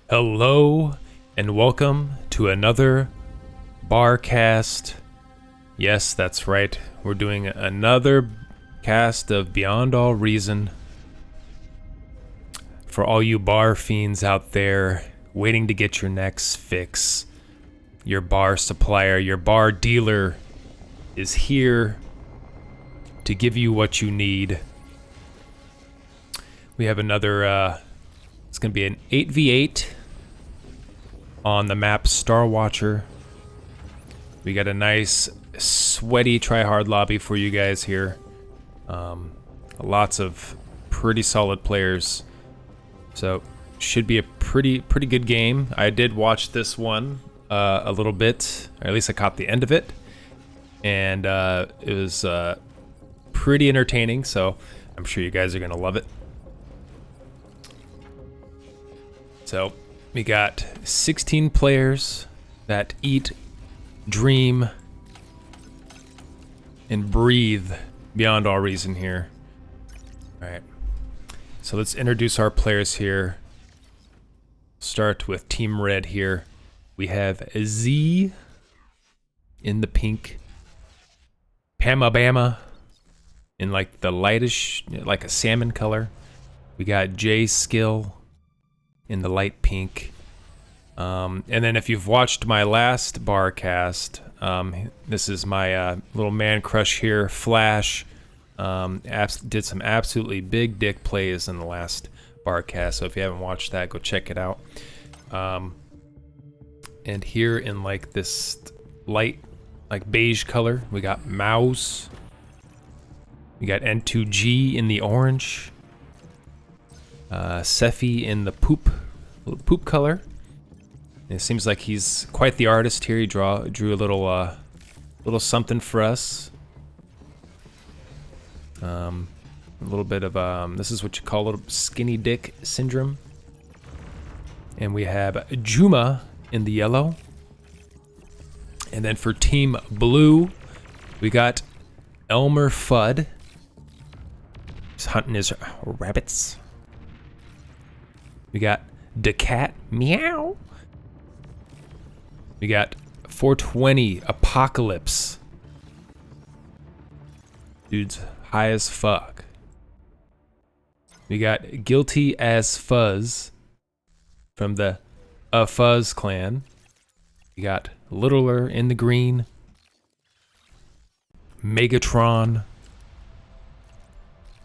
Hello and welcome to another Barcast. Yes, that's right. We're doing another cast of Beyond All Reason. For all you bar fiends out there waiting to get your next fix, your bar supplier, your bar dealer is here to give you what you need. We have another, it's going to be an 8v8 on the map Starwatcher. We got a nice sweaty try-hard lobby for you guys here. Lots of pretty solid players. So should be a pretty good game. I did watch this one a little bit, or at least I caught the end of it. And it was pretty entertaining, so I'm sure you guys are going to love it. So we got 16 players that eat, dream, and breathe Beyond All Reason here. All right. So let's introduce our players here. Start with Team Red here. We have Z in the pink. Pama Bama in like the lightish, like a salmon color. We got J Skill in the light pink. And then if you've watched my last Barcast, this is my little man crush here, Flash. Did some absolutely big dick plays in the last Barcast, so if you haven't watched that, go check it out. And here in like this light, like beige color, we got Mouse. We got N2G in the orange. Sephi in the poop color. It seems like he's quite the artist here. He drew a little something for us. A little bit of this is what you call a little skinny dick syndrome. And we have Juma in the yellow. And then for Team Blue, we got Elmer Fudd. He's hunting his rabbits. We got Decat Meow. We got 420 Apocalypse. Dude's high as fuck. We got Guilty as Fuzz from the Fuzz clan. We got Littler in the green. Megatron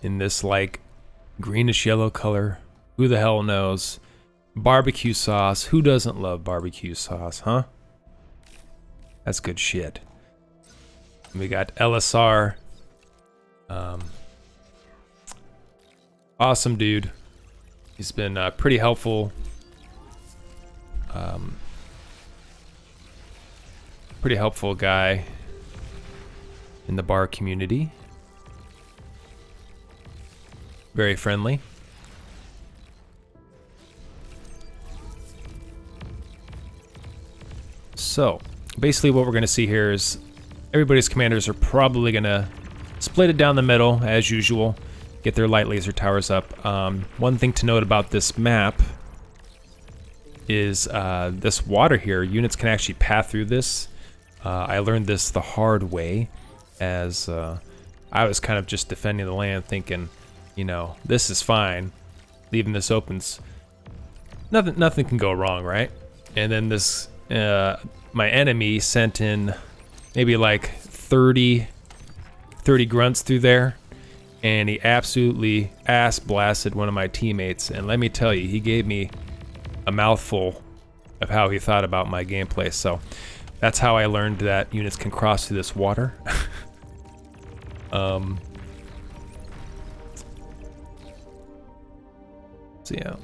in this like greenish yellow color. Who the hell knows? Barbecue sauce. Who doesn't love barbecue sauce, huh? That's good shit. We got LSR. Awesome dude. He's been pretty helpful. Pretty helpful guy in the bar community. Very friendly. So, basically what we're going to see here is everybody's commanders are probably going to split it down the middle, as usual, get their light laser towers up. One thing to note about this map is this water here. Units can actually path through this. I learned this the hard way, as I was kind of just defending the land thinking, you know, this is fine. Leaving this open's nothing can go wrong, right? And then this my enemy sent in maybe like 30 grunts through there, and he absolutely ass blasted one of my teammates. And let me tell you, he gave me a mouthful of how he thought about my gameplay. So that's how I learned that units can cross through this water. So yeah.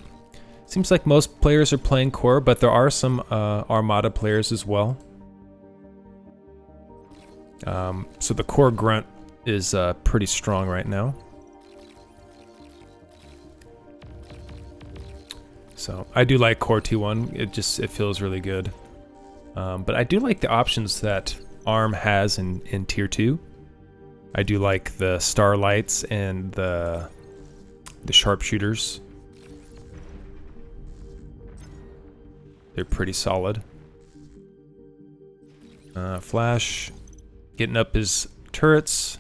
Seems like most players are playing core, but there are some Armada players as well. So the core grunt is pretty strong right now. So I do like core 2-1. It feels really good. But I do like the options that ARM has in tier 2. I do like the starlights and the sharpshooters. they're pretty solid. Flash getting up his turrets,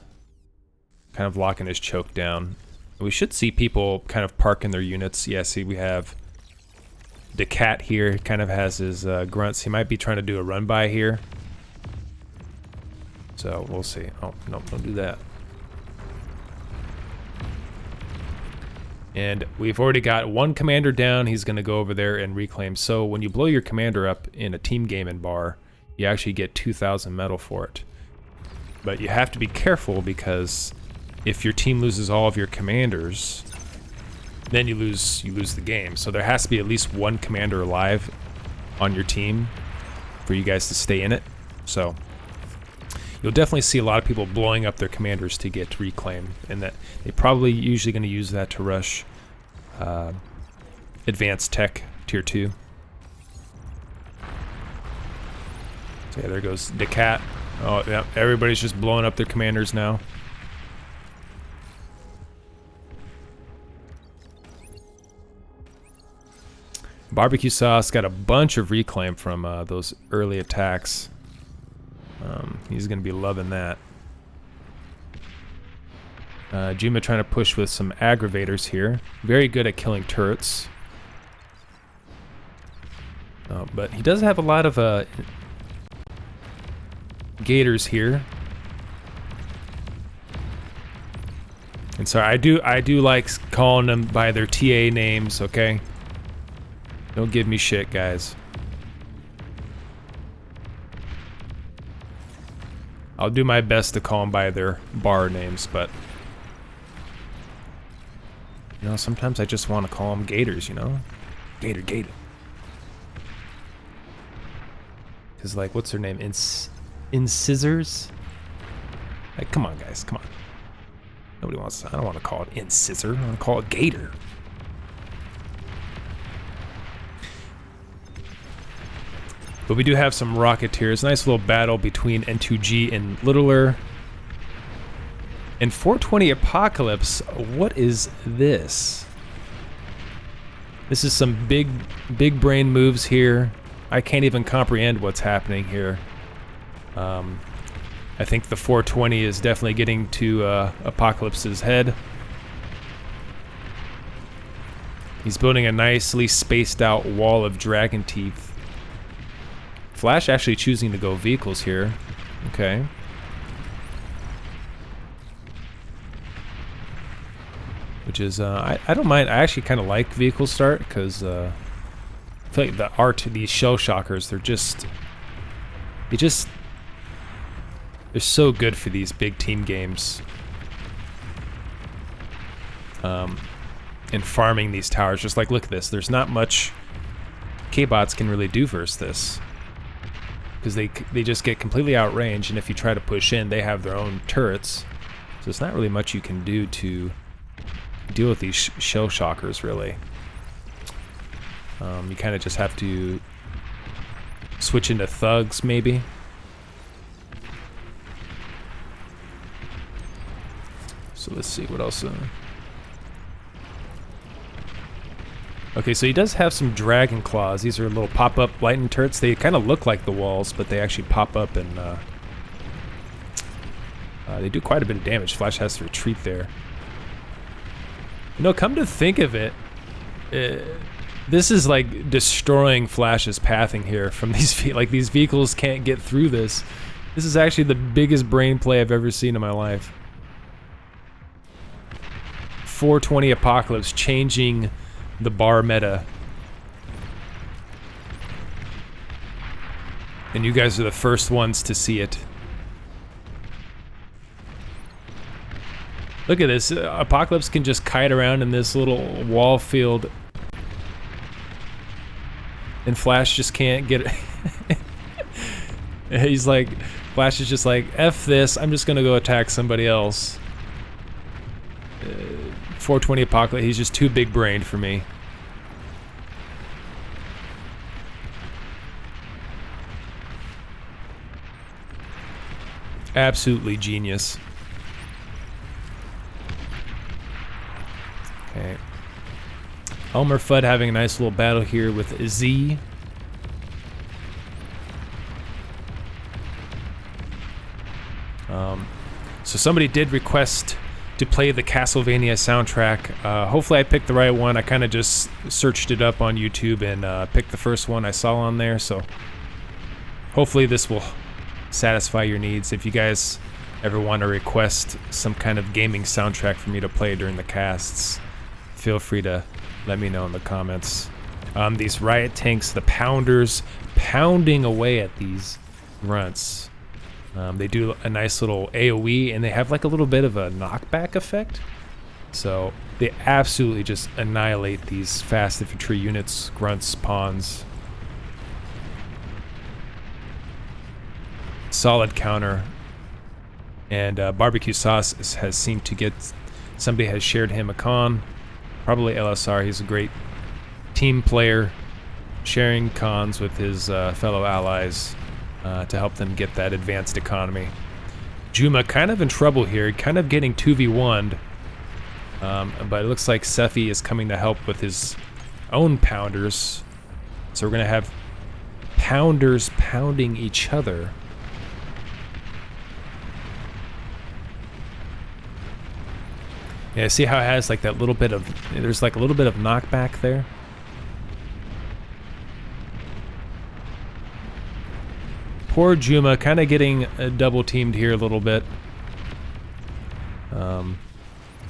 kind of locking his choke down. We should see people kind of parking their units. Yeah, see, we have the cat here, kind of has his grunts. He might be trying to do a run by here. So we'll see. Oh, no, don't do that. And we've already got one commander down. He's going to go over there and reclaim. So when you blow your commander up in a team game in bar, you actually get 2,000 metal for it. But you have to be careful because if your team loses all of your commanders, then you lose the game. So there has to be at least one commander alive on your team for you guys to stay in it. So you'll definitely see a lot of people blowing up their commanders to get reclaim, and that they probably usually going to use that to rush advanced tech tier 2. So yeah, there goes the cat. Oh yeah, everybody's just blowing up their commanders now. Barbecue Sauce got a bunch of reclaim from those early attacks. He's going to be loving that. Jima trying to push with some aggravators here. Very good at killing turrets. But he does have a lot of gators here. And so I do like calling them by their TA names, okay? Don't give me shit, guys. I'll do my best to call them by their bar names, but you know, sometimes I just want to call them gators, you know? Gator. Because, like, what's her name? Incisors? Like, come on, guys, come on. Nobody wants to, I don't want to call it Incisor. I want to call it Gator. But we do have some Rocketeers. Nice little battle between N2G and Littler. And 420 Apocalypse, what is this? This is some big brain moves here. I can't even comprehend what's happening here. I think the 420 is definitely getting to Apocalypse's head. He's building a nicely spaced out wall of dragon teeth. Flash actually choosing to go vehicles here. Okay. Which is, I don't mind. I actually kind of like vehicle start because I feel like the art of these shell shockers, they're so good for these big team games. And farming these towers. Just like, look at this. There's not much K-bots can really do versus this. Because they just get completely outranged, and if you try to push in, they have their own turrets. So there's not really much you can do to deal with these shell shockers, really. You kind of just have to switch into thugs, maybe. So let's see what else. Okay, so he does have some dragon claws. These are little pop-up lightning turrets. They kind of look like the walls, but they actually pop up and they do quite a bit of damage. Flash has to retreat there. You know, come to think of it, this is like destroying Flash's pathing here from these like these vehicles can't get through this. This is actually the biggest brain play I've ever seen in my life. 420 Apocalypse changing the bar meta. And you guys are the first ones to see it. Look at this. Apocalypse can just kite around in this little wall field. And Flash just can't get it. He's like, Flash is just like, F this, I'm just gonna go attack somebody else. 420 Apocalypse, he's just too big brained for me. Absolutely genius. Okay. Elmer Fudd having a nice little battle here with Z. So somebody did request to play the Castlevania soundtrack. Hopefully I picked the right one. I kind of just searched it up on YouTube and picked the first one I saw on there. So hopefully this will satisfy your needs. If you guys ever want to request some kind of gaming soundtrack for me to play during the casts, feel free to let me know in the comments. These riot tanks, the pounders, pounding away at these grunts. They do a nice little AoE, and they have like a little bit of a knockback effect. So they absolutely just annihilate these fast infantry units, grunts, pawns. Solid counter. And Barbecue Sauce has seemed to get... Somebody has shared him a con. Probably LSR. He's a great team player, sharing cons with his fellow allies to help them get that advanced economy. Juma kind of in trouble here, kind of getting 2v1'd, but it looks like Sephi is coming to help with his own pounders. So we're going to have pounders pounding each other. Yeah, see how it has like that little bit of, there's like a little bit of knockback there. Poor Juma, kind of getting double teamed here a little bit.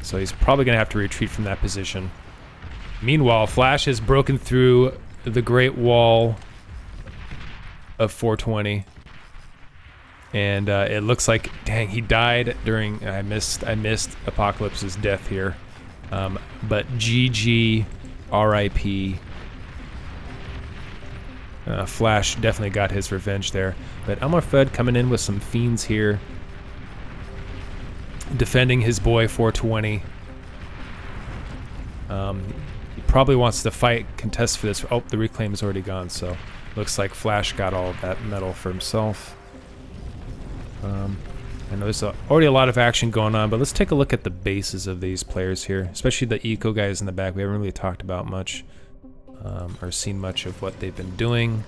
So he's probably going to have to retreat from that position. Meanwhile, Flash has broken through the Great Wall of 420. And it looks like, dang, he died during, I missed Apocalypse's death here. But GG, RIP. Flash definitely got his revenge there. But Elmer Fudd coming in with some fiends here. Defending his boy 420. He probably wants to fight, contest for this. Oh, the reclaim is already gone, so looks like Flash got all of that metal for himself. I know there's already a lot of action going on, but let's take a look at the bases of these players here, especially the eco guys in the back. We haven't really talked about much. Or seen much of what they've been doing.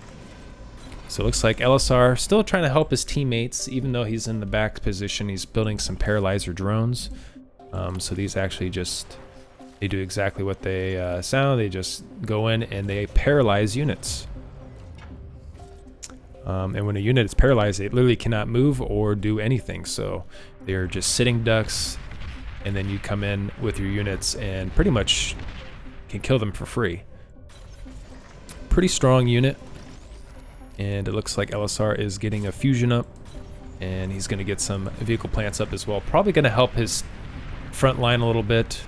So it looks like LSR still trying to help his teammates, even though he's in the back position. He's building some paralyzer drones. So these actually just, they do exactly what they sound. They just go in and they paralyze units. And when a unit is paralyzed, it literally cannot move or do anything. So they're just sitting ducks, and then you come in with your units and pretty much can kill them for free. Pretty strong unit, and it looks like LSR is getting a fusion up, and he's going to get some vehicle plants up as well. Probably going to help his front line a little bit.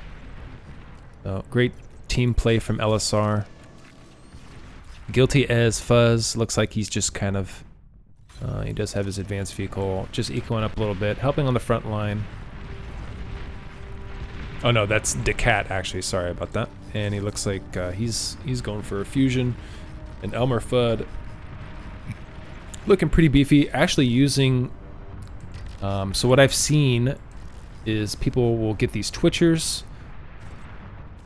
Great team play from LSR. Guilty as Fuzz, looks like he's just kind of, he does have his advanced vehicle, just ecoing up a little bit, helping on the front line. Oh no, that's Decat actually, sorry about that. And he looks like he's going for a fusion. And Elmer Fudd looking pretty beefy, actually using, so what I've seen is people will get these Twitchers.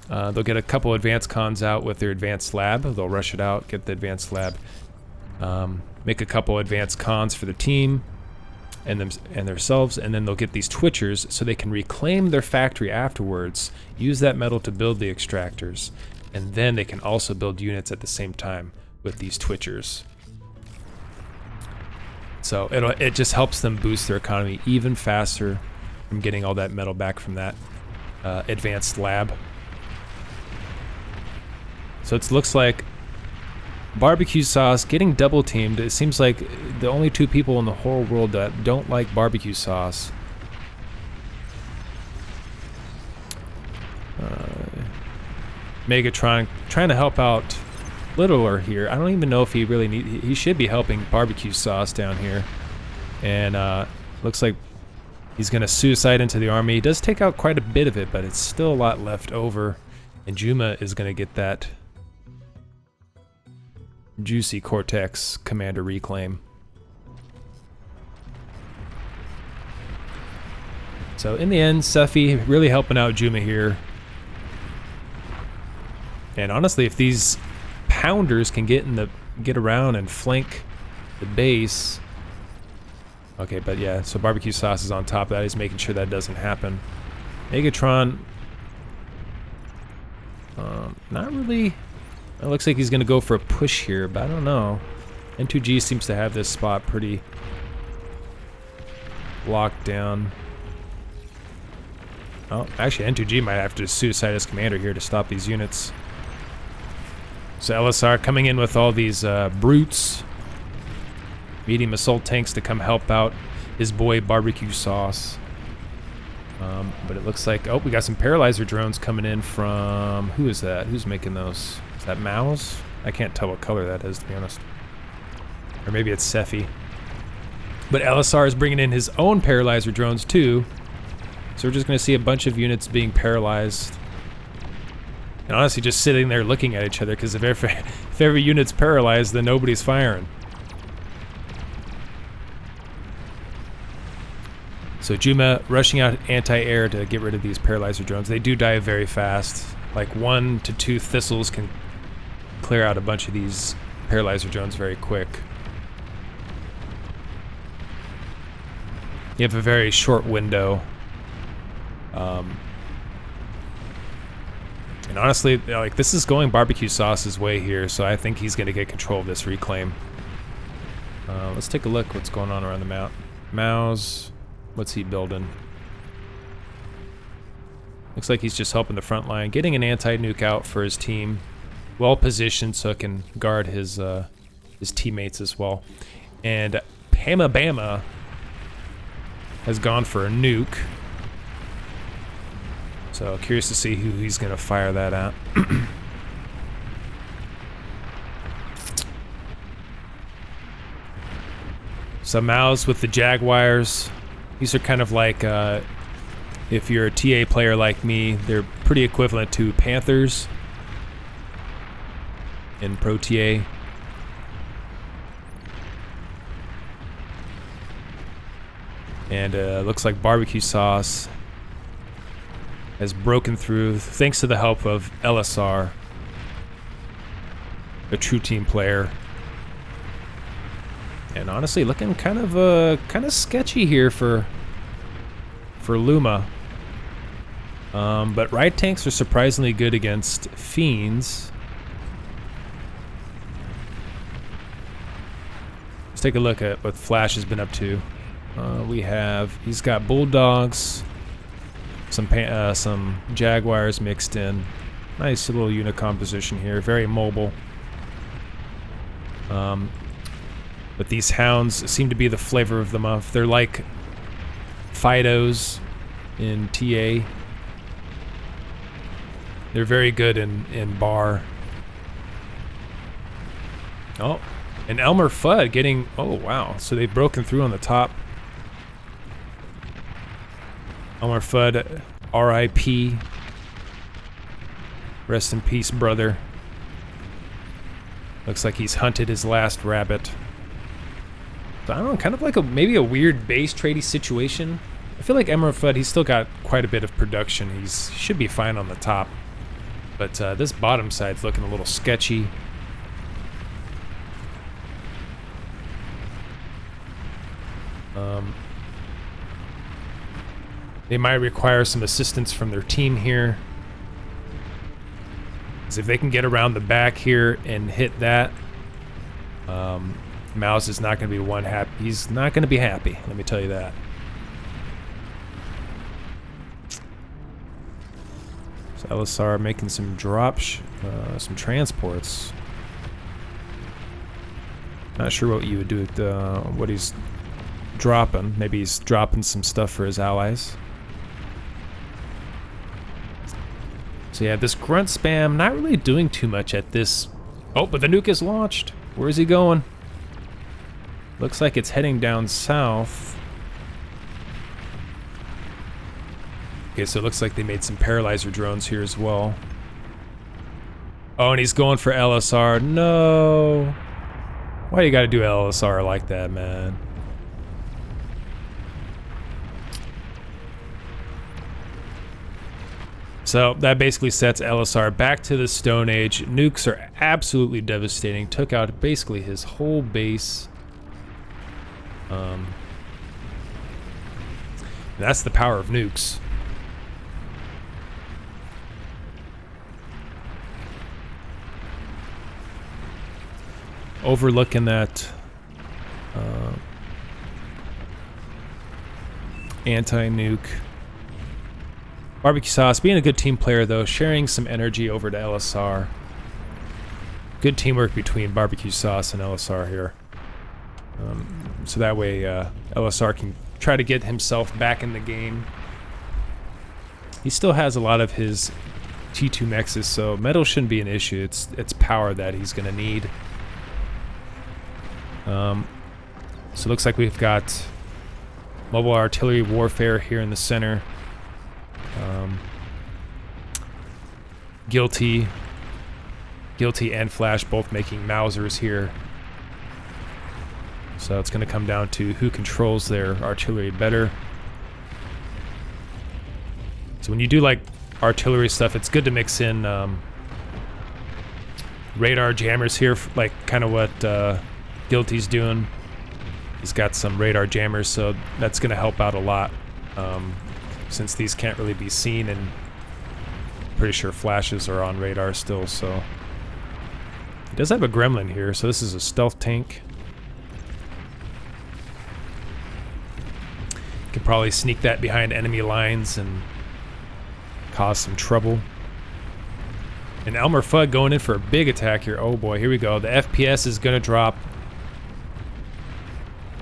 They'll get a couple advanced cons out with their advanced lab. They'll rush it out, get the advanced lab, make a couple advanced cons for the team and themselves, and then they'll get these Twitchers so they can reclaim their factory afterwards, use that metal to build the extractors, and then they can also build units at the same time with these Twitchers. So it just helps them boost their economy even faster from getting all that metal back from that advanced lab. So it looks like Barbecue Sauce getting double teamed. It seems like the only two people in the whole world that don't like Barbecue Sauce. Megatron trying to help out Littler here. I don't even know if he really he should be helping Barbecue Sauce down here. And looks like he's gonna suicide into the army. He does take out quite a bit of it, but it's still a lot left over. And Juma is gonna get that juicy Cortex Commander reclaim. So in the end, Sephi really helping out Juma here. And honestly, if these pounders can get around and flank the base, Okay, but yeah, so barbecue sauce is on top of that. He's making sure that doesn't happen. Megatron, not really. It looks like he's gonna go for a push here, but I don't know. N2G seems to have this spot pretty locked down. Oh, actually, N2G might have to suicide his commander here to stop these units. So LSR coming in with all these brutes, medium assault tanks to come help out his boy Barbecue Sauce. But it looks like, oh, we got some paralyzer drones coming in from, who is that? Who's making those? Is that Mao's? I can't tell what color that is, to be honest. Or maybe it's Sephi. But LSR is bringing in his own paralyzer drones too. So we're just going to see a bunch of units being paralyzed. And honestly, just sitting there looking at each other, because if every unit's paralyzed, then nobody's firing. So Juma rushing out anti-air to get rid of these paralyzer drones. They do die very fast. Like 1 to 2 thistles can clear out a bunch of these paralyzer drones very quick. You have a very short window. And honestly, like, this is going Barbecue Sauce's way here, so I think he's going to get control of this reclaim. Let's take a look what's going on around the map. Mao's, what's he building? Looks like he's just helping the front line, getting an anti-nuke out for his team. Well positioned so it can guard his teammates as well. And Pama Bama has gone for a nuke. So curious to see who he's going to fire that at. So Mao's with the Jaguars. These are kind of like, if you're a TA player like me, they're pretty equivalent to Panthers in Pro TA. And looks like Barbecue Sauce has broken through thanks to the help of LSR, a true team player. And honestly, looking kind of sketchy here for Luma. But ride tanks are surprisingly good against fiends. Let's take a look at what Flash has been up to. He's got bulldogs, some Jaguars mixed in. Nice little unit composition here, very mobile. But these hounds seem to be the flavor of the month. They're like Fidos in TA. They're very good in bar. Oh, and Elmer Fudd getting, oh wow, so they've broken through on the top. Elmer Fudd, R.I.P. Rest in peace, brother. Looks like he's hunted his last rabbit. So I don't know, kind of like maybe a weird base tradey situation. I feel like Elmer Fudd, he's still got quite a bit of production. He should be fine on the top. But this bottom side's looking a little sketchy. They might require some assistance from their team here. Because if they can get around the back here and hit that, Mouse is not going to be happy. He's not going to be happy, let me tell you that. So LSR making some drops, some transports. Not sure what you would do with what he's dropping. Maybe he's dropping some stuff for his allies. So yeah, this grunt spam not really doing too much at this. Oh, but the nuke is launched. Where is he going? Looks like it's heading down south. Okay, so it looks like they made some paralyzer drones here as well. Oh, and he's going for LSR. No. Why you gotta do LSR like that, man? So that basically sets LSR back to the Stone Age. Nukes are absolutely devastating. Took out basically his whole base. And that's the power of nukes. Overlooking that anti-nuke. Barbecue Sauce being a good team player though, sharing some energy over to LSR. Good teamwork between Barbecue Sauce and LSR here. So that way LSR can try to get himself back in the game. He still has a lot of his T2 Nexus, so metal shouldn't be an issue. It's power that he's going to need. So it looks like we've got mobile artillery warfare here in the center. Guilty and Flash both making Mausers here. So it's going to come down to who controls their artillery better. So when you do like artillery stuff, it's good to mix in radar jammers here, like kind of what Guilty's doing. He's got some radar jammers, so that's going to help out a lot, since these can't really be seen, and pretty sure flashes are on radar still. So he does have a gremlin here, so this is a stealth tank. Could probably sneak that behind enemy lines and cause some trouble. And Elmer Fudd going in for a big attack here. Oh boy, here we go. The FPS is gonna drop.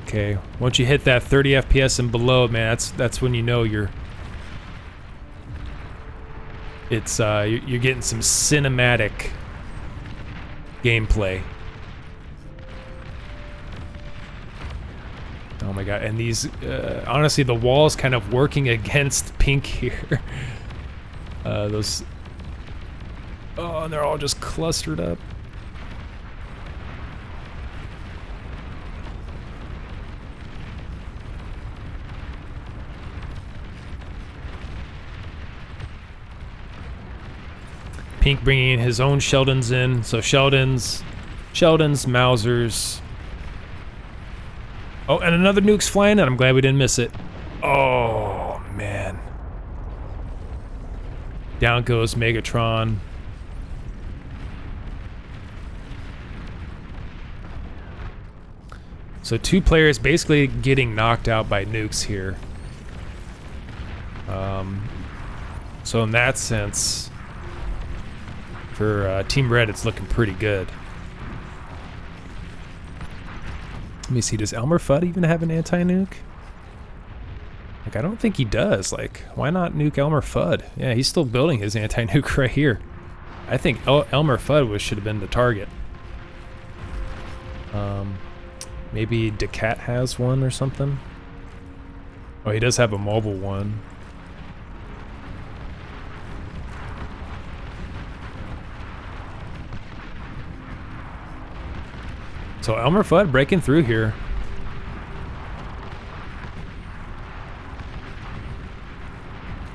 Okay, once you hit that 30 FPS and below, man, that's when you know you're getting some cinematic gameplay. Oh my god, and these, honestly, the wall's kind of working against Pink here. Those... Oh, and they're all just clustered up. Pink bringing in his own Sheldons in, so Sheldons, Mausers. Oh, and another nuke's flying, and I'm glad we didn't miss it. Oh, man. Down goes Megatron. So 2 players basically getting knocked out by nukes here. So in that sense, for Team Red, it's looking pretty good. Let me see, does Elmer Fudd even have an anti-nuke? Like, I don't think he does. Like, why not nuke Elmer Fudd? Yeah, he's still building his anti-nuke right here. I think Elmer Fudd should have been the target. Maybe Decat has one or something? Oh, he does have a mobile one. So Elmer Fudd breaking through here.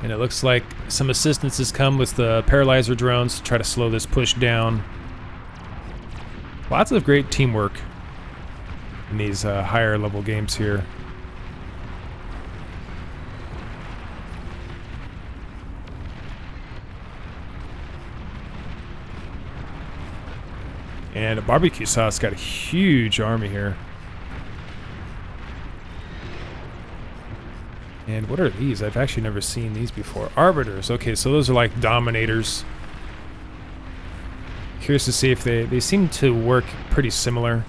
And it looks like some assistance has come with the paralyzer drones to try to slow this push down. Lots of great teamwork in these higher level games here. And Barbecue Sauce got a huge army here. And what are these? I've actually never seen these before. Arbiters. Okay, so those are like Dominators. Curious to see if they seem to work pretty similar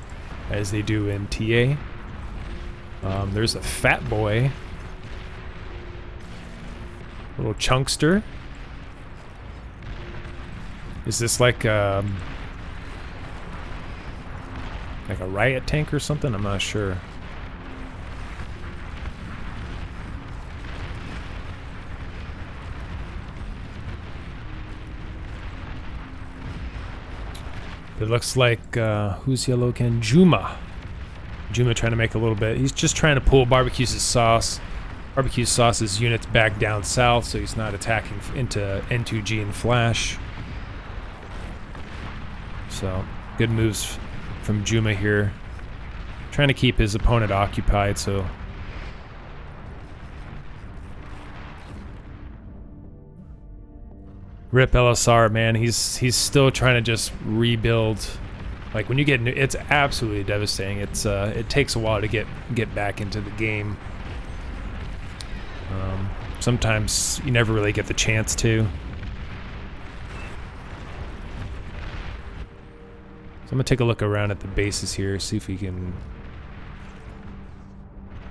as they do in TA. There's a Fat Boy. Little Chunkster. Is this like a riot tank or something? I'm not sure. It looks like, who's yellow again? Juma. Juma trying to make a little bit. He's just trying to pull Barbecue Sauce's units back down south, so he's not attacking into N2G and Flash. So, good moves from Juma here. Trying to keep his opponent occupied, so Rip LSR, man. He's still trying to just rebuild. Like when you get, it's absolutely devastating. It's it takes a while to get back into the game. Sometimes you never really get the chance to. So I'm gonna take a look around at the bases here, see if we can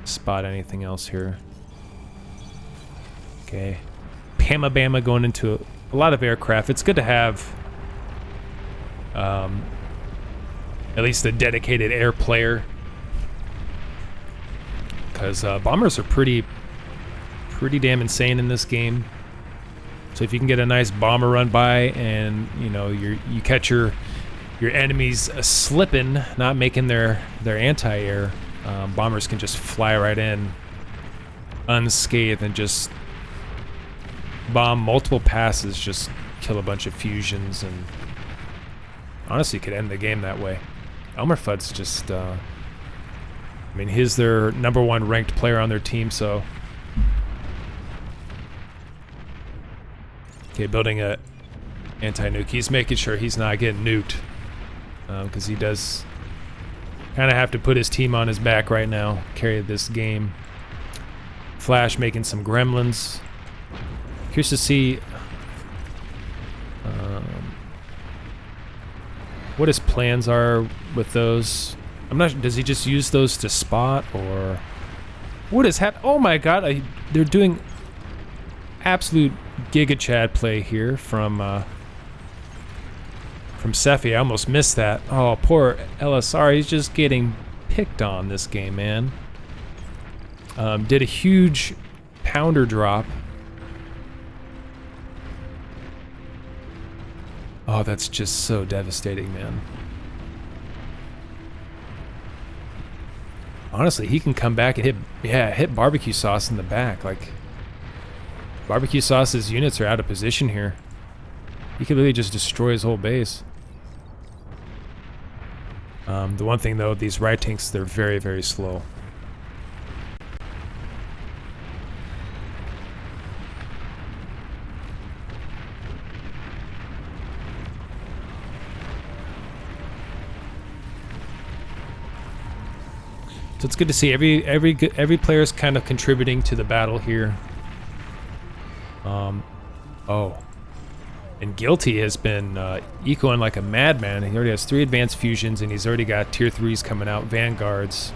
spot anything else here. Okay, Pama Bama going into a lot of aircraft. It's good to have at least a dedicated air player, because bombers are pretty damn insane in this game. So if you can get a nice bomber run by, and you know you catch your enemies slipping, not making their anti-air, bombers can just fly right in unscathed and just bomb multiple passes, just kill a bunch of fusions, and honestly could end the game that way. Elmer Fudd's just, I mean, he's their #1 ranked player on their team, so. Okay, building a anti-nuke. He's making sure he's not getting nuked, because he does kind of have to put his team on his back right now, carry this game. Flash making some gremlins. Curious to see what his plans are with those. I'm not. Does he just use those to spot, or what is happening? Oh my God! They're doing absolute Giga Chad play here from Sephi. I almost missed that. Oh, poor LSR. He's just getting picked on this game, man. Did a huge pounder drop. Oh, that's just so devastating, man. Honestly, he can come back and hit barbecue sauce in the back. Like, barbecue sauce's units are out of position here. He could really just destroy his whole base. The one thing though, these right tanks, they're very, very slow. So it's good to see every player's kind of contributing to the battle here. Oh, and Guilty has been ecoing like a madman. He already has 3 advanced fusions, and he's already got tier 3s coming out, vanguards.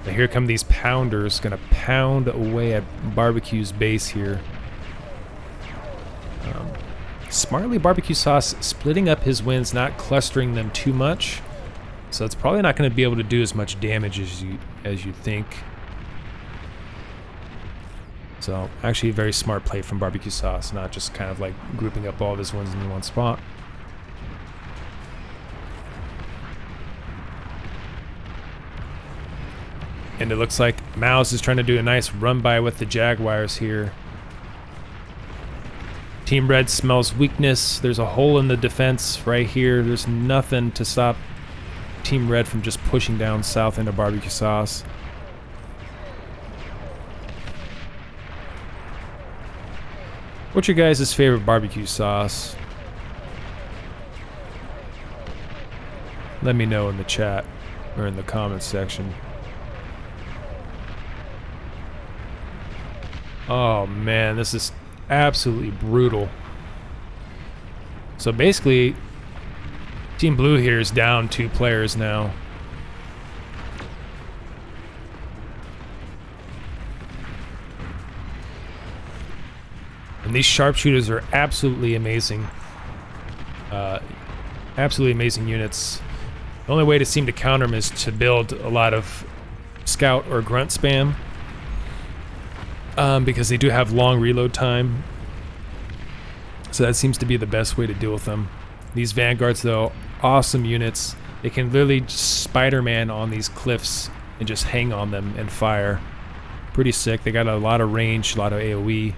Now here come these pounders, gonna pound away at Barbecue's base here. Smartly, Barbecue Sauce splitting up his wins, not clustering them too much. So it's probably not going to be able to do as much damage as you think. So actually a very smart play from Barbecue Sauce, not just kind of like grouping up all of his wins in one spot. And it looks like Mouse is trying to do a nice run by with the Jaguars here. Team Red smells weakness. There's a hole in the defense right here. There's nothing to stop Team Red from just pushing down south into Barbecue Sauce. What's your guys' favorite barbecue sauce? Let me know in the chat or in the comments section. Oh man, this is absolutely brutal. So basically, Team Blue here is down 2 players now. And these sharpshooters are absolutely amazing. Absolutely amazing units. The only way to seem to counter them is to build a lot of scout or grunt spam. Because they do have long reload time. So that seems to be the best way to deal with them. These vanguards though, awesome units. They can literally Spider-Man on these cliffs and just hang on them and fire. Pretty sick. They got a lot of range, a lot of AoE.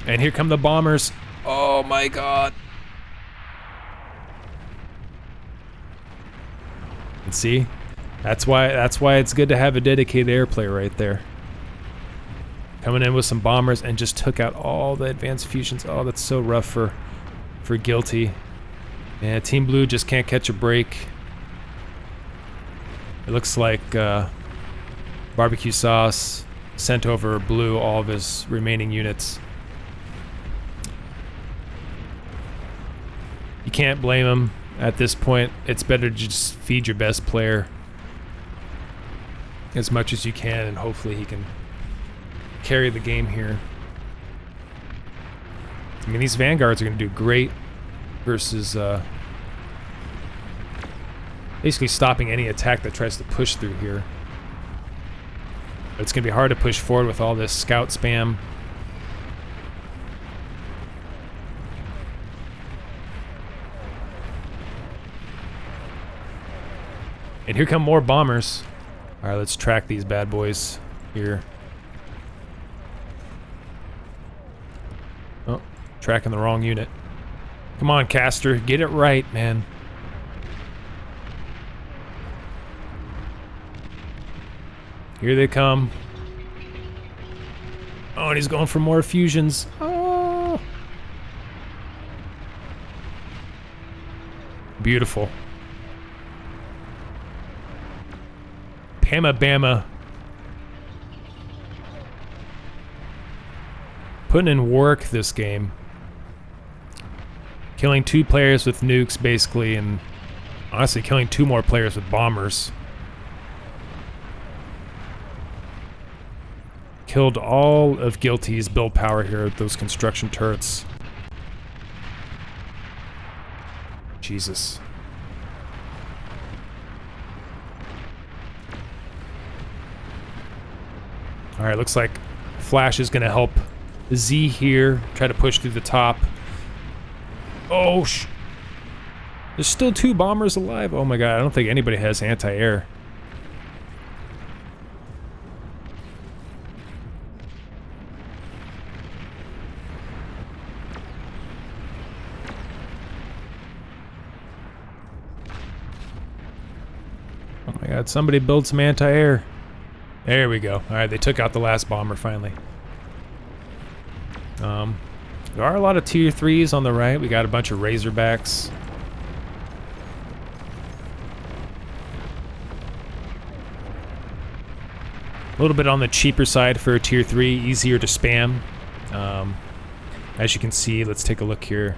And here come the bombers. Oh my god. And see? That's why it's good to have a dedicated air player right there. Coming in with some bombers and just took out all the advanced fusions. Oh, that's so rough for Guilty. And Team Blue just can't catch a break. It looks like Barbecue Sauce sent over Blue all of his remaining units. You can't blame him at this point. It's better to just feed your best player as much as you can, and hopefully he can carry the game here. I mean, these Vanguards are going to do great versus basically stopping any attack that tries to push through here. But it's going to be hard to push forward with all this scout spam. And here come more bombers. Alright, let's track these bad boys here. Oh, tracking the wrong unit. Come on, Caster, get it right, man. Here they come. Oh, and he's going for more fusions. Oh. Beautiful. Bama Bama. Putting in work this game. Killing 2 players with nukes, basically, and honestly killing 2 more players with bombers. Killed all of Guilty's build power here with those construction turrets. Jesus. Alright, looks like Flash is going to help Z here, try to push through the top. Oh, there's still 2 bombers alive. Oh my god, I don't think anybody has anti-air. Oh my god, somebody build some anti-air. There we go. Alright, they took out the last bomber finally. There are a lot of tier 3s on the right. We got a bunch of Razorbacks. A little bit on the cheaper side for a tier 3, easier to spam. As you can see, let's take a look here.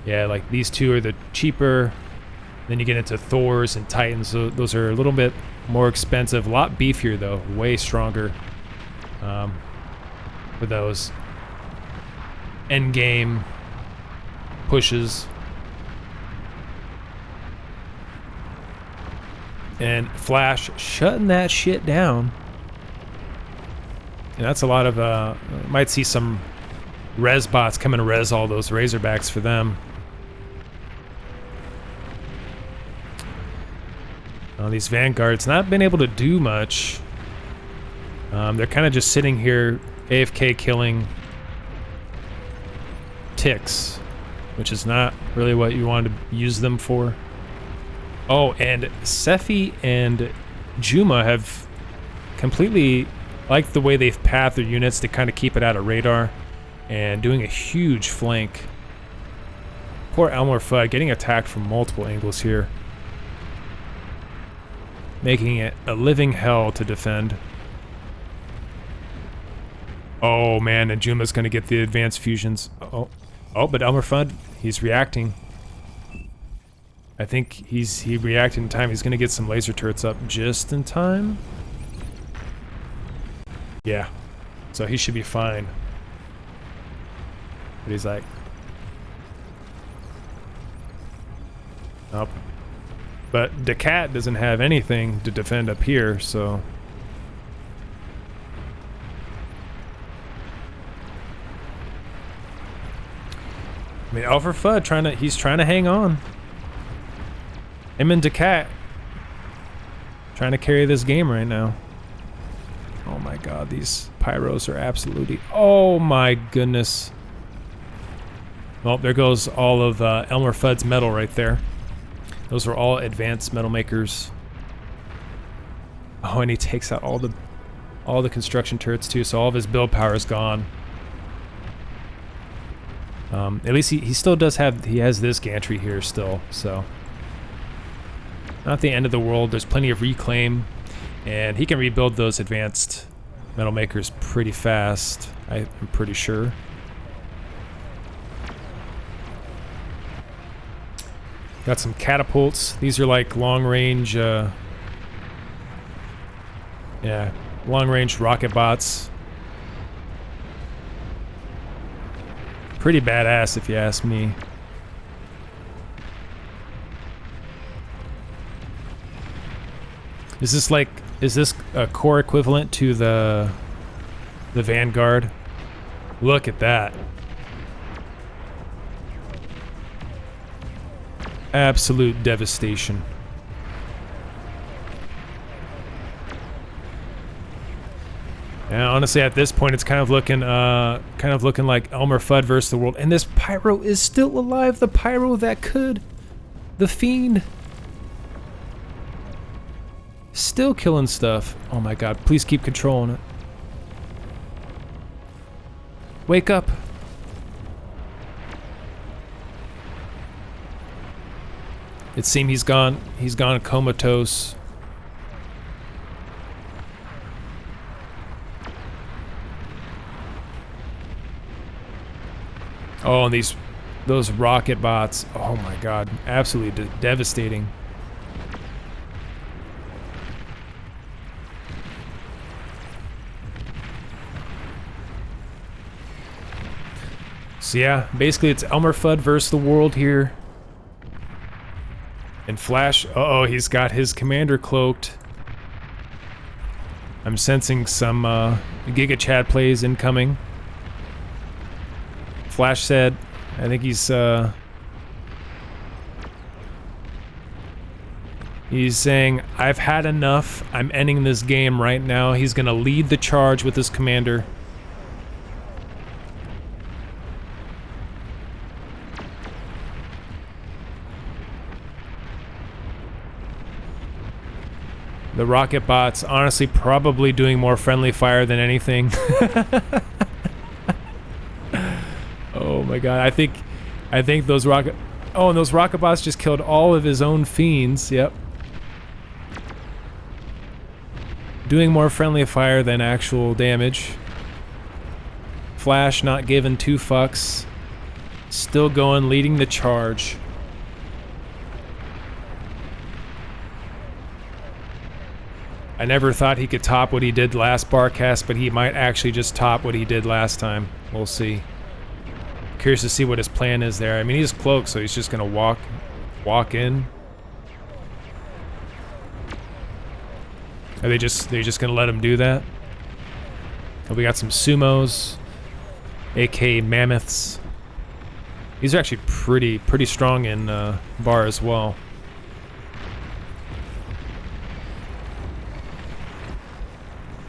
Yeah, like these 2 are the cheaper. Then you get into Thors and Titans. So those are a little bit more expensive. A lot beefier though, way stronger for those end game pushes. And Flash shutting that shit down. And that's a lot of might see some res bots come and res all those Razorbacks for them. These Vanguards not been able to do much. They're kind of just sitting here AFK killing ticks, which is not really what you want to use them for. Oh, and Sephi and Juma have completely liked the way they've pathed their units to kind of keep it out of radar and doing a huge flank. Poor Elmer Fudd getting attacked from multiple angles here, making it a living hell to defend. Oh man, and Juma's gonna get the advanced fusions. Oh, but Elmer Fudd, he's reacting. I think he reacted in time. He's gonna get some laser turrets up just in time. Yeah, so he should be fine. But he's like, nope. But Decat doesn't have anything to defend up here, so. I mean, Elmer Fudd he's trying to hang on. Him and Decat trying to carry this game right now. Oh my god, these pyros are absolutely, oh my goodness. Well, there goes all of Elmer Fudd's metal right there. Those are all advanced metal makers. Oh, and he takes out all the All the construction turrets too, so all of his build power is gone. At least he still does have, he has this gantry here still, so. Not the end of the world, there's plenty of reclaim, and he can rebuild those advanced metal makers pretty fast, I'm pretty sure. Got some catapults. These are like long-range, yeah, long-range rocket bots. Pretty badass, if you ask me. Is this a core equivalent to the Vanguard? Look at that. Absolute devastation. And honestly, at this point, it's kind of looking like Elmer Fudd versus the world. And this Pyro is still alive. The Pyro that could. The Fiend. Still killing stuff. Oh my god, please keep controlling it. Wake up. It seems he's gone comatose. Oh, and those rocket bots. Oh my god, absolutely devastating. So yeah, basically it's Elmer Fudd versus the world here. And Flash, uh-oh, he's got his commander cloaked. I'm sensing some Giga Chad plays incoming. Flash said, I think he's saying, I've had enough, I'm ending this game right now. He's gonna lead the charge with his commander. The rocket bots, honestly, probably doing more friendly fire than anything. Oh my god, I think those rocket... Oh, and those rocket bots just killed all of his own fiends, yep. Doing more friendly fire than actual damage. Flash not giving two fucks. Still going, leading the charge. I never thought he could top what he did last Barcast, but he might actually just top what he did last time. We'll see. Curious to see what his plan is there. I mean, he's cloaked, so he's just gonna walk in. Are they just gonna let him do that? Oh, we got some sumos, aka mammoths. These are actually pretty strong in bar as well.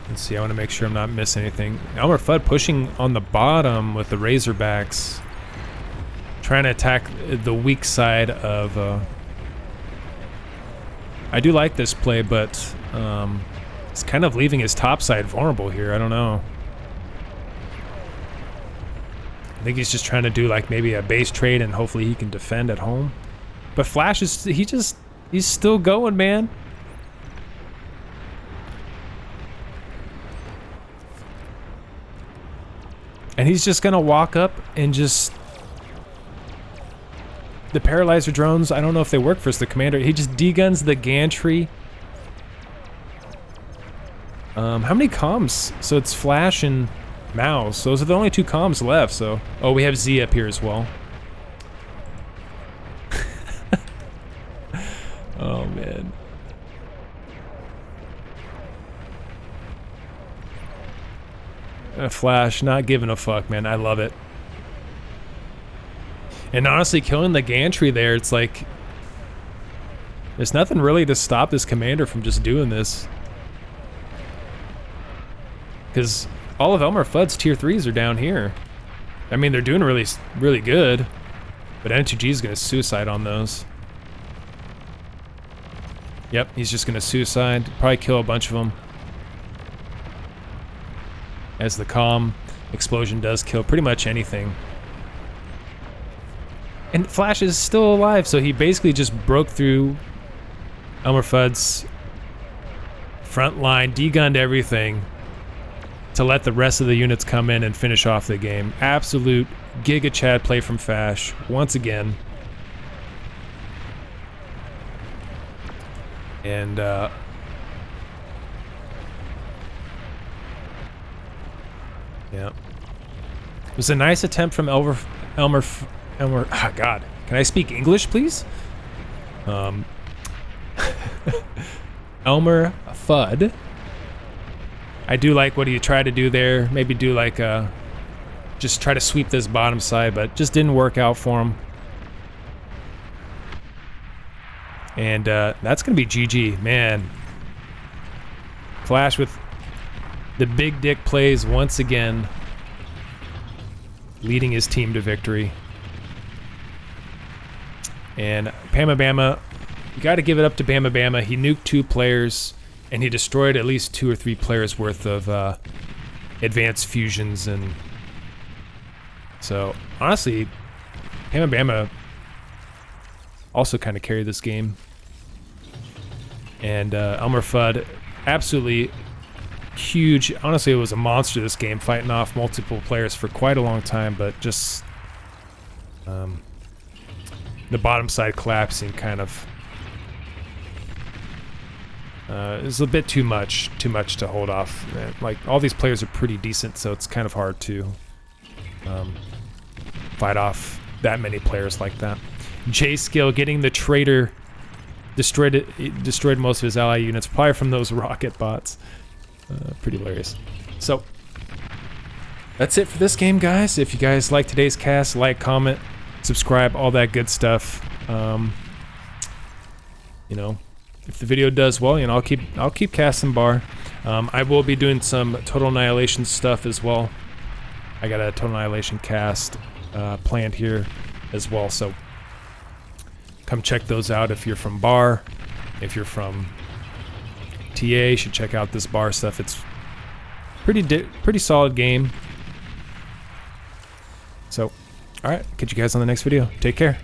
Let's see, I want to make sure I'm not missing anything. Elmer Fudd pushing on the bottom with the Razorbacks. Trying to attack the weak side of... I do like this play, but it's kind of leaving his top side vulnerable here. I don't know. I think he's just trying to do like maybe a base trade and hopefully he can defend at home. But Flash is... he's still going, man. And he's just gonna walk up and just... The paralyzer drones, I don't know if they work for us, the commander. He just deguns the gantry. How many comms? So it's Flash and Mouse. Those are the only two comms left, so... Oh, we have Z up here as well. Oh, man. Flash, not giving a fuck, man. I love it. And honestly, killing the gantry there, it's like... There's nothing really to stop this commander from just doing this. Because all of Elmer Fudd's tier 3s are down here. I mean, they're doing really good. But N2G is going to suicide on those. Yep, he's just going to suicide. Probably kill a bunch of them. as the calm explosion does kill pretty much anything. And Flash is still alive, so he basically just broke through Elmer Fudd's front line, degunned everything to let the rest of the units come in and finish off the game. Absolute Giga Chad play from Fash once again. And yeah, it was a nice attempt from Elmer. Oh God, can I speak English, please? Elmer Fudd. I do like what he tried to do there. Maybe do like just try to sweep this bottom side, but just didn't work out for him. And that's gonna be GG, man. Flash with the big dick plays once again, leading his team to victory. And Bama Bama, you got to give it up to Bama Bama. He nuked 2 players, and he destroyed at least 2 or 3 players worth of advanced fusions. And so, honestly, Bama Bama also kind of carried this game. And Elmer Fudd, absolutely huge. Honestly, it was a monster this game, fighting off multiple players for quite a long time, but just the bottom side collapsing kind of is a bit too much to hold off. Like, all these players are pretty decent, so it's kind of hard to fight off that many players like that. J-Skill getting the traitor, destroyed most of his ally units, probably from those rocket bots. Pretty hilarious. So that's it for this game, guys. If you guys like today's cast, like, comment, subscribe, all that good stuff. You know, if the video does well, you know, I'll keep casting bar. I will be doing some Total Annihilation stuff as well. I got a Total Annihilation cast planned here as well, so come check those out if you're from bar. If you're from TA, you should check out this bar stuff. It's pretty solid game. So, all right, catch you guys on the next video. Take care.